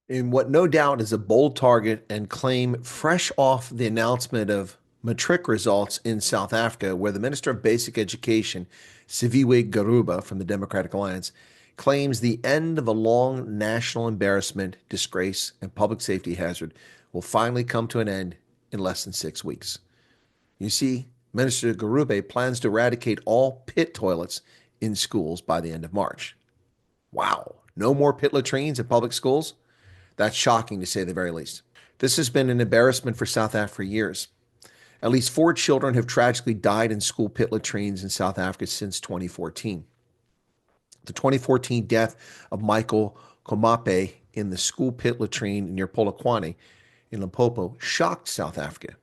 In what no doubt is a bold target and claim fresh off the announcement of matric results in South Africa, where the Minister of Basic Education, Siviwe Gwarube from the Democratic Alliance, claims the end of a long national embarrassment, disgrace, and public safety hazard will finally come to an end in less than 6 weeks. You see, Minister Gwarube plans to eradicate all pit toilets in schools by the end of March. Wow, no more pit latrines in public schools? That's shocking to say the very least. This has been an embarrassment for South Africa for years. At least 4 children have tragically died in school pit latrines in South Africa since 2014. The 2014 death of Michael Komape in the school pit latrine near Polokwane in Limpopo shocked South Africa.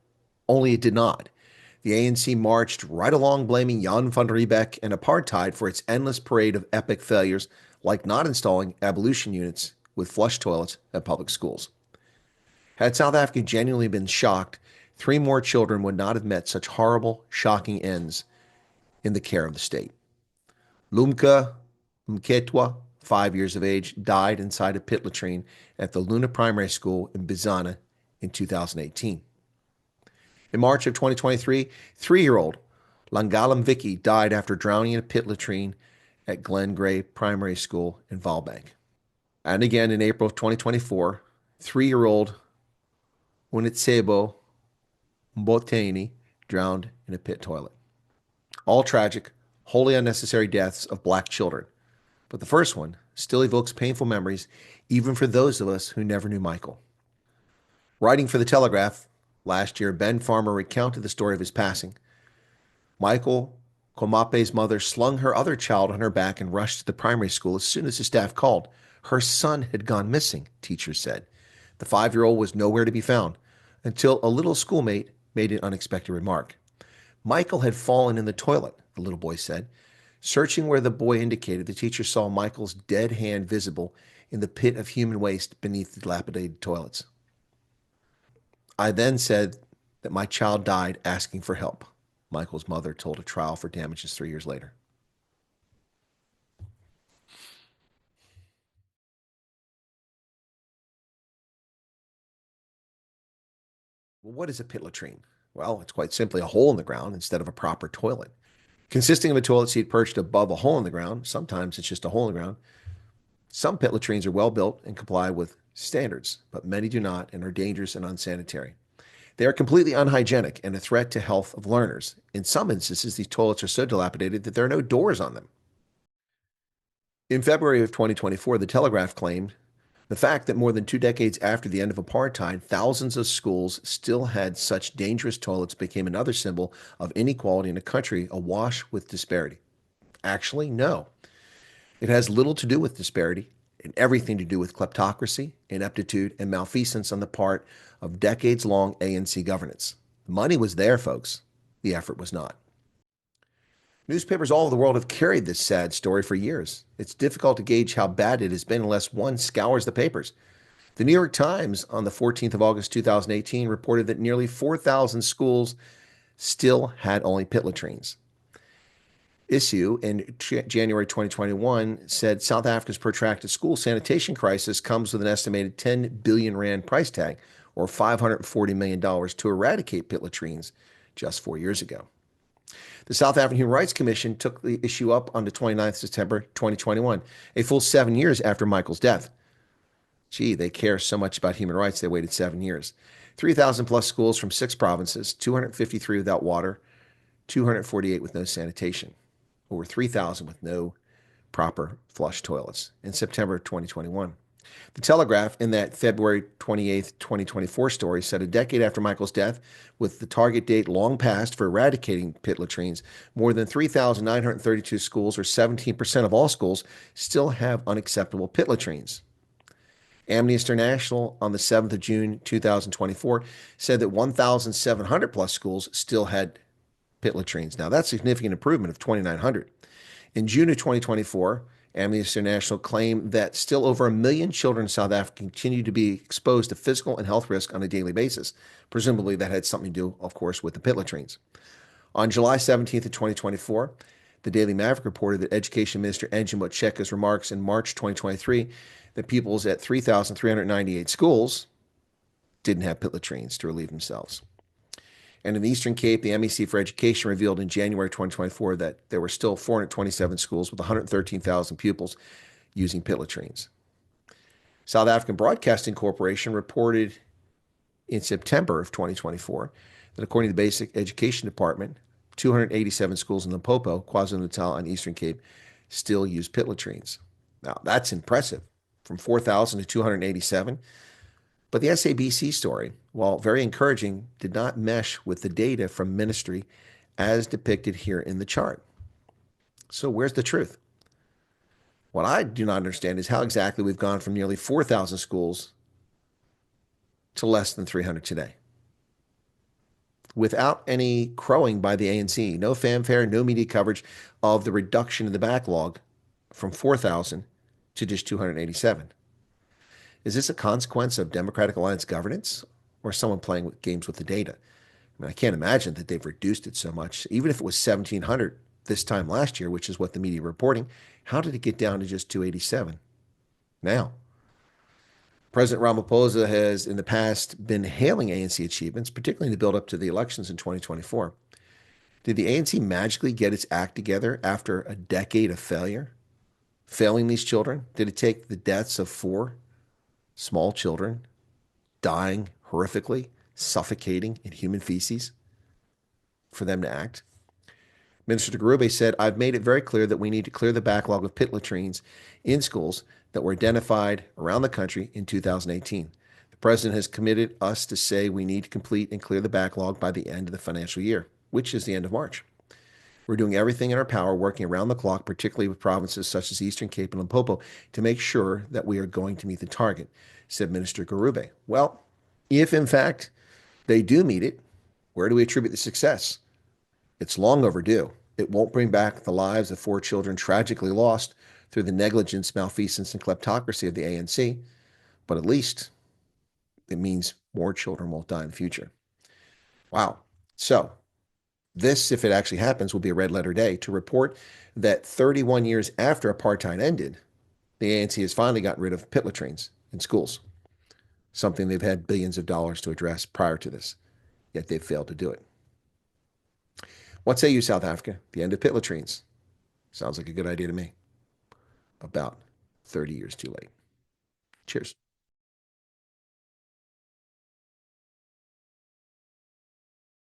Only it did not. The ANC marched right along blaming Jan van Riebeck and apartheid for its endless parade of epic failures, like not installing ablution units with flush toilets at public schools. Had South Africa genuinely been shocked, 3 more children would not have met such horrible, shocking ends in the care of the state. Lumka Mketwa, 5 years of age, died inside a pit latrine at the Luna Primary School in Bizana in 2018. In March of 2023, 3-year-old Langalam Vicky died after drowning in a pit latrine at Glen Gray Primary School in Valbank. And again in April of 2024, 3-year-old Unitsebo Mboteni drowned in a pit toilet. All tragic, wholly unnecessary deaths of black children. But the first one still evokes painful memories, even for those of us who never knew Michael. Writing for The Telegraph last year, Ben Farmer recounted the story of his passing. Michael Komape's mother slung her other child on her back and rushed to the primary school as soon as the staff called. Her son had gone missing, teachers said. The 5-year-old was nowhere to be found until a little schoolmate made an unexpected remark. Michael had fallen in the toilet, the little boy said. Searching where the boy indicated, the teacher saw Michael's dead hand visible in the pit of human waste beneath the dilapidated toilets. I then said that my child died asking for help, Michael's mother told a trial for damages 3 years later. Well, what is a pit latrine? Well, it's quite simply a hole in the ground instead of a proper toilet. Consisting of a toilet seat perched above a hole in the ground, sometimes it's just a hole in the ground. Some pit latrines are well built and comply with standards, but many do not and are dangerous and unsanitary. They are completely unhygienic and a threat to health of learners. In some instances, these toilets are so dilapidated that there are no doors on them. In February of 2024, The Telegraph claimed the fact that more than 2 decades after the end of apartheid, thousands of schools still had such dangerous toilets became another symbol of inequality in a country awash with disparity. Actually, no. It has little to do with disparity and everything to do with kleptocracy, ineptitude, and malfeasance on the part of decades-long ANC governance. The money was there, folks. The effort was not. Newspapers all over the world have carried this sad story for years. It's difficult to gauge how bad it has been unless one scours the papers. The New York Times on the 14th of August 2018 reported that nearly 4,000 schools still had only pit latrines. Issue in January 2021 said South Africa's protracted school sanitation crisis comes with an estimated 10 billion rand price tag, or $540 million, to eradicate pit latrines just 4 years ago. The South African Human Rights Commission took the issue up on the 29th of September 2021, a full 7 years after Michael's death. Gee, they care so much about human rights, they waited 7 years. 3,000 plus schools from 6 provinces, 253 without water, 248 with no sanitation, over 3,000 with no proper flush toilets in September 2021. The Telegraph, in that February 28, 2024 story, said a decade after Michael's death, with the target date long past for eradicating pit latrines, more than 3,932 schools, or 17% of all schools, still have unacceptable pit latrines. Amnesty International, on the 7th of June 2024, said that 1,700 plus schools still had pit latrines. Now, that's a significant improvement of 2,900. In June of 2024, Amnesty International claimed that still over 1 million children in South Africa continue to be exposed to physical and health risk on a daily basis. Presumably, that had something to do, of course, with the pit latrines. On July 17th of 2024, the Daily Maverick reported that Education Minister Angie Motsheka's remarks in March 2023 The pupils at 3,398 schools didn't have pit latrines to relieve themselves. And in the Eastern Cape, the MEC for Education revealed in January 2024 that there were still 427 schools with 113,000 pupils using pit latrines. South African Broadcasting Corporation reported in September of 2024 that according to the Basic Education Department, 287 schools in Limpopo, KwaZulu-Natal, and Eastern Cape still use pit latrines. Now, that's impressive, from 4,000 to 287. But the SABC story, while very encouraging, did not mesh with the data from ministry as depicted here in the chart. So where's the truth? What I do not understand is how exactly we've gone from nearly 4,000 schools to less than 300 today. Without any crowing by the ANC, no fanfare, no media coverage of the reduction in the backlog from 4,000 to just 287. Is this a consequence of Democratic Alliance governance or someone playing games with the data? I mean, I can't imagine that they've reduced it so much. Even if it was 1,700 this time last year, which is what the media reporting, how did it get down to just 287 now? President Ramaphosa has in the past been hailing ANC achievements, particularly in the build-up to the elections in 2024. Did the ANC magically get its act together after a decade of failure? Failing these children? Did it take the deaths of 4 small children dying horrifically, suffocating in human feces for them to act? Minister Gwarube said, I've made it very clear that we need to clear the backlog of pit latrines in schools that were identified around the country in 2018. The president has committed us to say we need to complete and clear the backlog by the end of the financial year, which is the end of March. We're doing everything in our power, working around the clock, particularly with provinces such as Eastern Cape and Limpopo, to make sure that we are going to meet the target, said Minister Gwarube. Well, if in fact they do meet it, where do we attribute the success? It's long overdue. It won't bring back the lives of 4 children tragically lost through the negligence, malfeasance, and kleptocracy of the ANC, but at least it means more children won't die in the future. Wow. So this, if it actually happens, will be a red letter day to report that 31 years after apartheid ended, the ANC has finally gotten rid of pit latrines in schools, something they've had billions of dollars to address prior to this, yet they've failed to do it. What say you, South Africa? The end of pit latrines. Sounds like a good idea to me. About 30 years too late. Cheers.